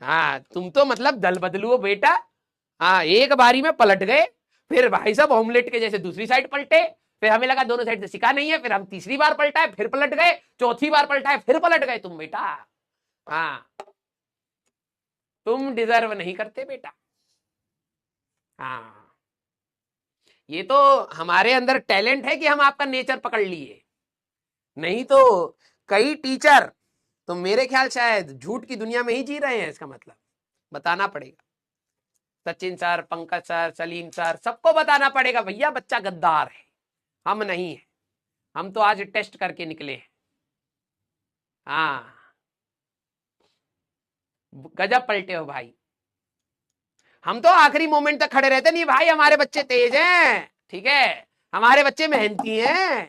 हाँ तुम तो मतलब दल बदलू हो बेटा। हाँ एक बारी में पलट गए, फिर भाई साहब ऑमलेट के जैसे दूसरी साइड पलटे, फिर हमें लगा दोनों साइड से सिका नहीं है, फिर हम तीसरी बार पलटा है फिर पलट गए, चौथी बार पलटा है फिर पलट गए तुम बेटा। हाँ तुम डिजर्व नहीं करते बेटा। हाँ ये तो हमारे अंदर टैलेंट है कि हम आपका नेचर पकड़ लिए, नहीं तो कई टीचर तो मेरे ख्याल शायद झूठ की दुनिया में ही जी रहे हैं, इसका मतलब बताना पड़ेगा। Sachin sir, Pankaj sir, Salim sir, सबको बताना पड़ेगा भैया बच्चा गद्दार है, हम नहीं है। हम तो आज टेस्ट करके निकले हैं। हाँ गजब पलटे हो भाई। हम तो आखिरी मोमेंट तक खड़े रहते नहीं भाई, हमारे बच्चे तेज हैं, ठीक है, हमारे बच्चे मेहनती हैं,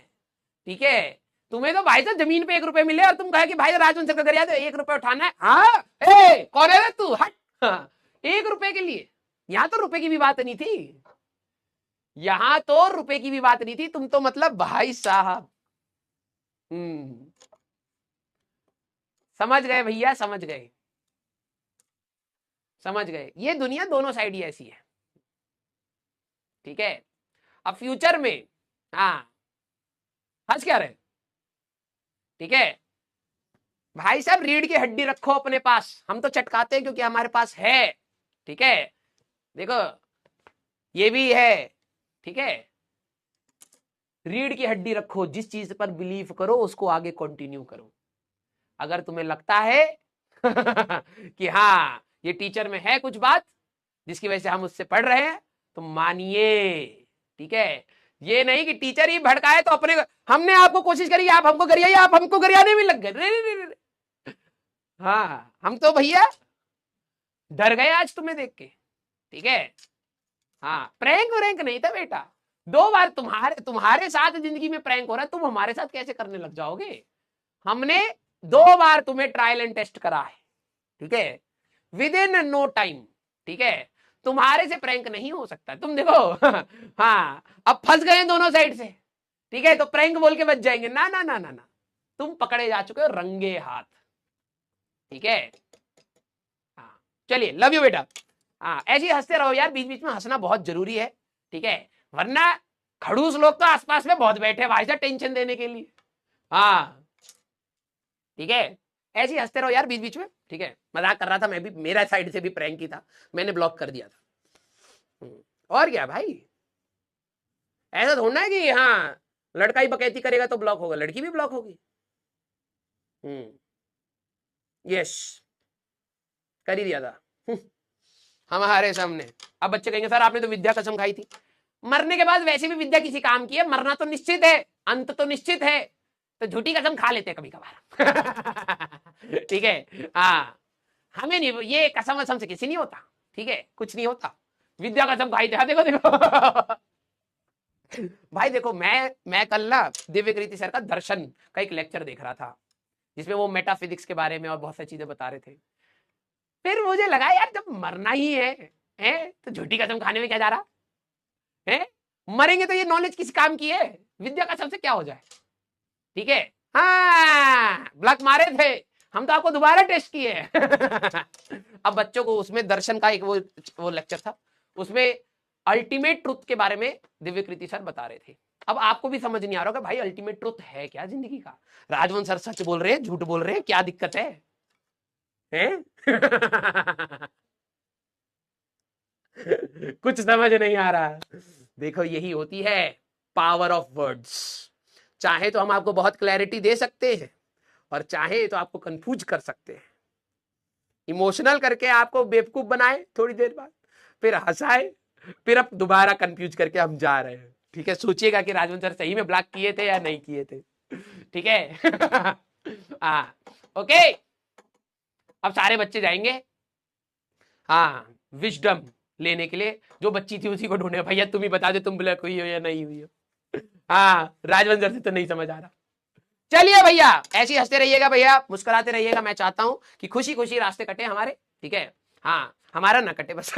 ठीक है। तुम्हें तो भाई साहब जमीन पे 1 रुपए मिले और तुम कहे कि भाई राजवंश सर का घर याद है 1 रुपए उठाना है। हाँ कौन है तू, हट। हाँ, 1 रुपए के लिए, यहाँ तो रुपए की भी बात नहीं थी, यहां तो रुपए की भी बात नहीं थी, तुम तो मतलब भाई साहब। समझ गए भैया, समझ गए, समझ गए। ये दुनिया दोनों साइड ही ऐसी है, ठीक है। अब फ्यूचर में, हाँ हंस क्या रहे, ठीक है भाई साहब, रीढ़ की हड्डी रखो अपने पास, हम तो चटकाते हैं क्योंकि हमारे पास है, ठीक है। देखो ये भी है, ठीक है, रीढ़ की हड्डी रखो, जिस चीज पर बिलीव करो उसको आगे कंटिन्यू करो। अगर तुम्हें लगता है कि हाँ ये टीचर में है कुछ बात जिसकी वजह से हम उससे पढ़ रहे हैं, तो मानिए, ठीक है। ये नहीं कि टीचर ही भड़काए तो अपने, हमने आपको कोशिश करी, आप हमको गरियाइए, आप हमको गरियाने में लग गए। हाँ हम तो भैया डर गए आज तुम्हें देख के, ठीक है। हाँ प्रैंक व्रैंक नहीं था बेटा, 2 बार तुम्हारे साथ जिंदगी में प्रैंक हो रहा है, तुम हमारे साथ कैसे करने लग जाओगे। हमने 2 बार तुम्हें ट्रायल एंड टेस्ट करा है, ठीक है, विद इन नो टाइम, ठीक है। तुम्हारे से प्रैंक नहीं हो सकता, तुम देखो। हाँ अब फंस गए दोनों साइड से, ठीक है, तो प्रैंक बोल के बच जाएंगे, ना ना ना ना ना, तुम पकड़े जा चुके हो रंगे हाथ, ठीक है। हाँ चलिए, लव यू बेटा। हाँ ऐसे ही हंसते रहो यार, बीच बीच में हंसना बहुत जरूरी है, ठीक है, वरना खड़ूस लोग तो आसपास में बहुत बैठे भाई साहब टेंशन देने के लिए। हाँ ठीक है, ऐसे ही हंसते रहो यार बीच बीच में, ठीक है। मजाक कर रहा था मैं भी, मेरा साइड से भी प्रैंक ही था, मैंने ब्लॉक कर दिया था। और क्या भाई, ऐसा थोड़ा है कि हाँ लड़का ही बकैती करेगा तो ब्लॉक होगा, लड़की भी ब्लॉक होगी। यस कर ही दिया था हमारे सामने। अब बच्चे कहेंगे सर आपने तो विद्या कसम खाई थी, मरने के बाद वैसे भी विद्या किसी काम की है, मरना तो निश्चित है, अंत तो निश्चित है, तो झूठी कसम खा लेते हैं कभी कभार। ठीक है, हाँ हमें नहीं, ये कसम वसम से किसी नहीं होता, ठीक है, कुछ नहीं होता। विद्या कसम खाई थे, देखो देखो। भाई देखो मैं कल ना दिव्यकृति सर का दर्शन का एक लेक्चर देख रहा था, जिसमें वो मेटाफिजिक्स के बारे में और बहुत सारी चीजें बता रहे थे। फिर मुझे लगा यार जब मरना ही है तो झूठी कसम खाने में क्या जा रहा है, मरेंगे तो ये नॉलेज किस काम की है, विद्या कसम से क्या हो जाए, ठीक है। हाँ ब्लॉक मारे थे हम तो, आपको दोबारा टेस्ट किए। अब बच्चों को उसमें दर्शन का एक वो लेक्चर था, उसमें अल्टीमेट ट्रुथ के बारे में दिव्यकृति सर बता रहे थे। अब आपको भी समझ नहीं आ रहा होगा भाई अल्टीमेट ट्रुथ है क्या जिंदगी का, राजवंश सर सच बोल रहे हैं झूठ बोल रहे हैं, क्या दिक्कत है, कुछ समझ नहीं आ रहा। देखो यही होती है पावर ऑफ वर्ड्स, चाहे तो हम आपको बहुत क्लैरिटी दे सकते हैं और चाहे तो आपको कंफ्यूज कर सकते हैं, इमोशनल करके आपको बेवकूफ बनाए थोड़ी देर बाद, फिर हंसाए, फिर अब दोबारा कंफ्यूज करके हम जा रहे हैं, ठीक है। सोचिएगा कि राजवंश सर सही में ब्लॉक किए थे या नहीं किए थे, ठीक है। हाँ ओके, अब सारे बच्चे जाएंगे हाँ विजडम लेने के लिए, जो बच्ची थी उसी को ढूंढे, भैया तुम ही बता दो तुम ब्लैक हुई हो या नहीं हुई हो। हाँ राजवंश सर से तो नहीं समझ आ रहा। चलिए भैया ऐसे ही हंसते रहिएगा भैया, मुस्कुराते रहिएगा, मैं चाहता हूं कि खुशी खुशी रास्ते कटे हमारे, ठीक है। हाँ हमारा ना कटे बस।